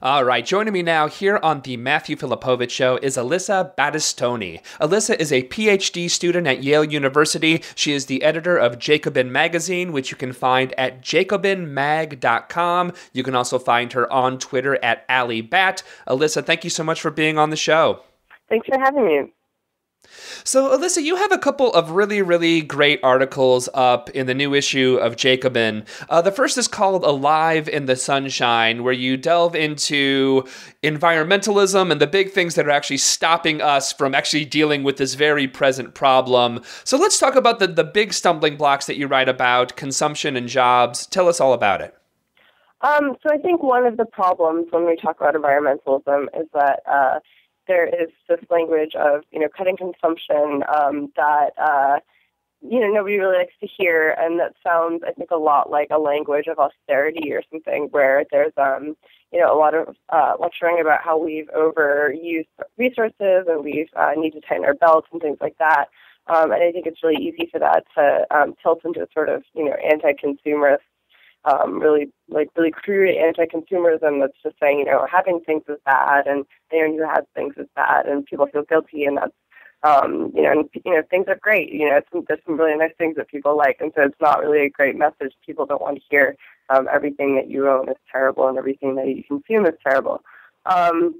All right, joining me now here on the Matthew Filipowicz Show is Alyssa Battistoni. Alyssa is a PhD student at Yale University. She is the editor of Jacobin magazine, which you can find at jacobinmag.com. You can also find her on Twitter at AllyBat. Alyssa, thank you so much for being on the show. Thanks for having me. So, Alyssa, you have a couple of really, really great articles up in the new issue of Jacobin. The first is called Alive in the Sunshine, where you delve into environmentalism and the big things that are actually stopping us from actually dealing with this very present problem. So let's talk about the big stumbling blocks that you write about, consumption and jobs. Tell us all about it. So I think one of the problems when we talk about environmentalism is that there is this language of, cutting consumption that, nobody really likes to hear. And that sounds, I think, a lot like a language of austerity or something where there's, a lot of lecturing about how we've overused resources and we need to tighten our belts and things like that. And I think it's really easy for that to tilt into sort of, anti-consumerist, really crude anti-consumerism that's just saying, having things is bad and anyone who has things is bad and people feel guilty and that's, things are great. There's some really nice things that people like. And so it's not really a great message. People don't want to hear everything that you own is terrible and everything that you consume is terrible. And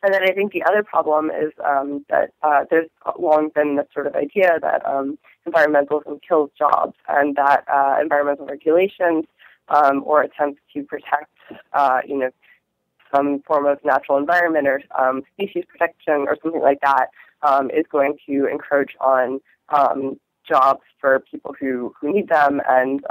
then I think the other problem is that there's long been this sort of idea that environmentalism kills jobs and that environmental regulations or attempts to protect, some form of natural environment or species protection or something like that is going to encroach on jobs for people who need them, and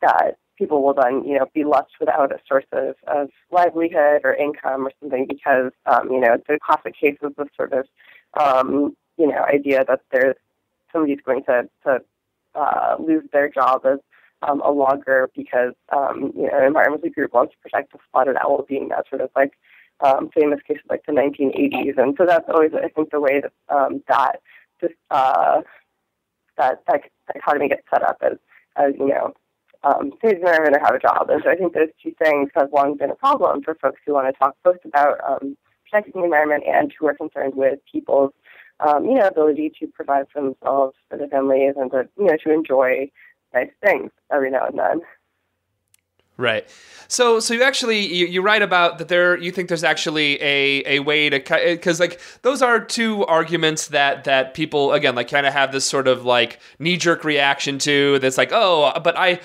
that people will then, be left without a source of livelihood or income or something because, the classic case is this sort of, idea that there's somebody's going to lose their job as a logger because, an environmental group wants to protect the spotted owl, being that sort of like famous case of like the 1980s. And so that's always, I think, the way that that dichotomy gets set up as save the environment or have a job. And so I think those two things have long been a problem for folks who want to talk both about protecting the environment and who are concerned with people's ability to provide for themselves, for their families, and to enjoy nice things every now and then. Right. So you actually, you write about that you think there's actually a way to cut, because like those are two arguments that people, again, like kind of have this sort of like knee-jerk reaction to that's like, oh, but I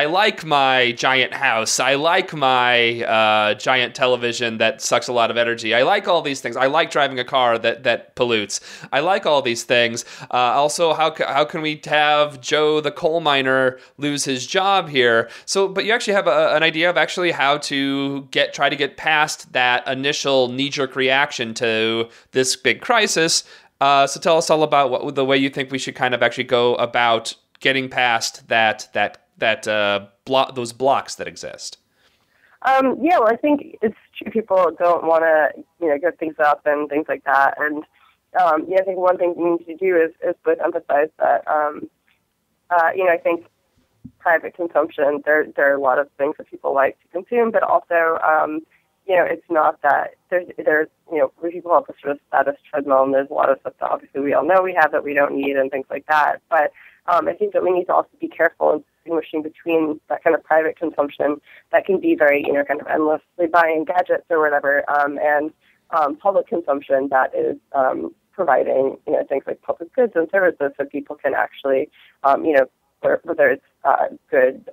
like my giant house. I like my giant television that sucks a lot of energy. I like all these things. I like driving a car that pollutes. I like all these things. Also, how can we have Joe the coal miner lose his job here? So, but you actually have an idea of actually how to try to get past that initial knee-jerk reaction to this big crisis. So tell us all about the way you think we should kind of actually go about getting past those blocks that exist. Well, I think it's true. People don't want to, get things up and things like that. And I think one thing we need to do is both emphasize that, I think private consumption, there are a lot of things that people like to consume, but also, it's not that there's people have this sort of status treadmill, and there's a lot of stuff that obviously we all know we have that we don't need and things like that. But I think that we need to also be careful in distinguishing between that kind of private consumption that can be very, kind of endlessly buying gadgets or whatever, and public consumption that is providing, things like public goods and services so people can actually, whether it's good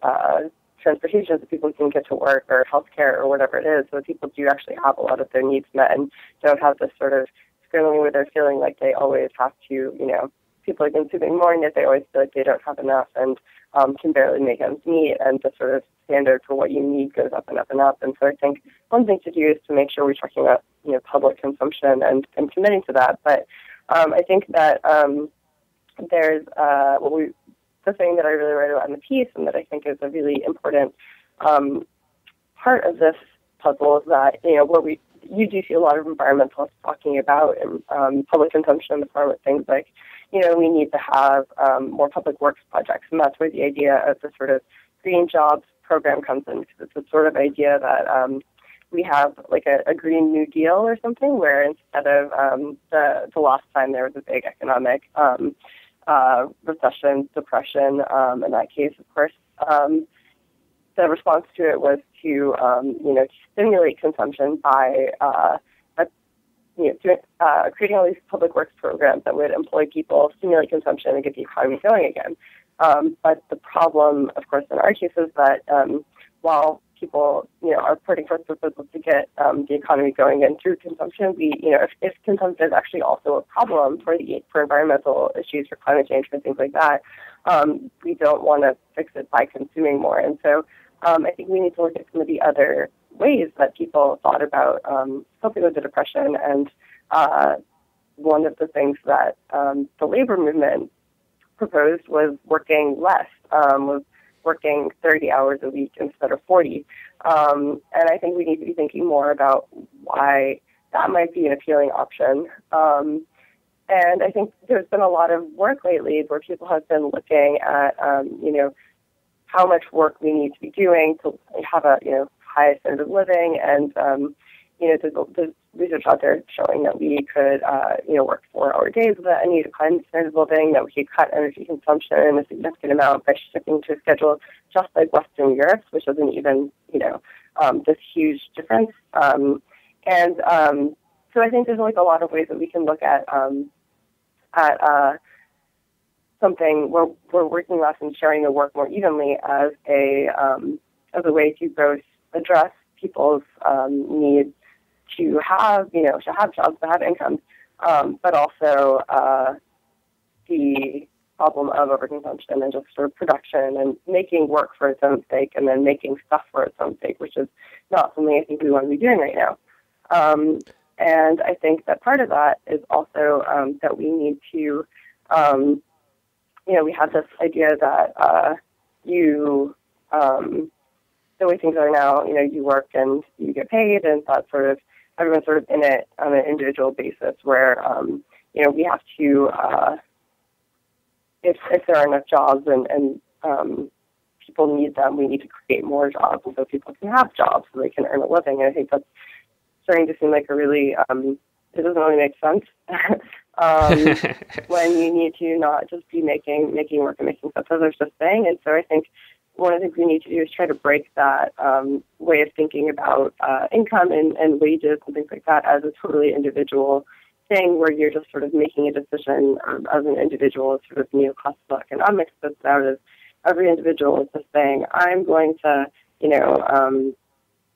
transportation so people can get to work or healthcare or whatever it is, so that people do actually have a lot of their needs met and don't have this sort of scrambling where they're feeling like they always have to, people are consuming more and yet they always feel like they don't have enough and can barely make ends meet, and the sort of standard for what you need goes up and up and up. And so I think one thing to do is to make sure we're talking about, public consumption and committing to that. But I think that there's the thing that I really write about in the piece and that I think is a really important part of this puzzle is that, where you do see a lot of environmentalists talking about public consumption in the form of things like, we need to have more public works projects. And that's where the idea of the sort of green jobs program comes in, because it's the sort of idea that, we have like a Green New Deal or something, where instead of the last time there was a big economic recession, depression, in that case, of course, the response to it was to stimulate consumption by creating all these public works programs that would employ people, stimulate consumption, and get the economy going again. But the problem, of course, in our case is that while people, are putting forth proposals to get the economy going again through consumption, if consumption is actually also a problem for environmental issues, for climate change, for things like that, we don't want to fix it by consuming more. And so I think we need to look at some of the other ways that people thought about coping with the Depression. And one of the things that the labor movement proposed was working less, was working 30 hours a week instead of 40. And I think we need to be thinking more about why that might be an appealing option. And I think there's been a lot of work lately where people have been looking at, how much work we need to be doing to have a, high standard of living. And, there's research out there showing that we could, work 4-hour days without any decline in standard of living, that we could cut energy consumption a significant amount by shifting to a schedule just like Western Europe, which isn't even, this huge difference. So I think there's like a lot of ways that we can look at something where we're working less and sharing the work more evenly as a way to both address people's need to have jobs, to have incomes, but also the problem of overconsumption and just sort of production and making work for its own sake and then making stuff for its own sake, which is not something I think we want to be doing right now. And I think that part of that is also that we need to, we have this idea that the way things are now, you work and you get paid, and that's sort of, everyone's sort of in it on an individual basis where, we have to, if there are enough jobs and people need them, we need to create more jobs so people can have jobs so they can earn a living. And I think that's starting to seem like a really, it doesn't really make sense when you need to not just be making work and making stuff, as I was just saying. And so I think one of the things we need to do is try to break that way of thinking about income and wages and things like that as a totally individual thing where you're just sort of making a decision as an individual, sort of neoclassical economics that's out of every individual is just saying, I'm going to,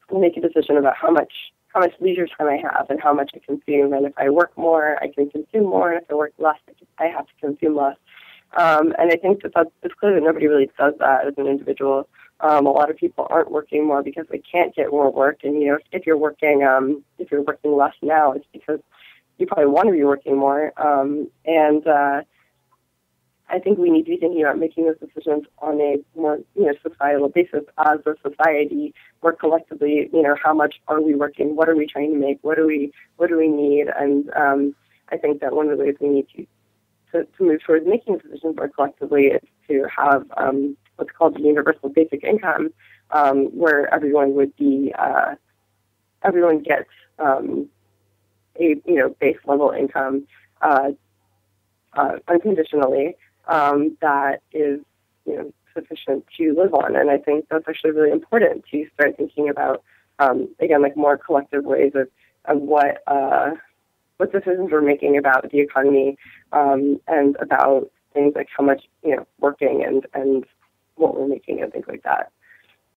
make a decision about how much leisure time I have and how much I consume. And if I work more, I can consume more. And if I work less, I have to consume less. And I think it's clear that nobody really does that as an individual. A lot of people aren't working more because they can't get more work. And, if you're working less now, it's because you probably want to be working more. I think we need to be thinking about making those decisions on a more, societal basis as a society, where collectively, how much are we working? What are we trying to make? What do we need? And I think that one of the ways we need to move towards making decisions more collectively is to have what's called the universal basic income, where everyone would be, everyone gets a base level income unconditionally. That is, sufficient to live on. And I think that's actually really important to start thinking about, again, like more collective ways of what decisions we're making about the economy, and about things like how much, working and what we're making and things like that.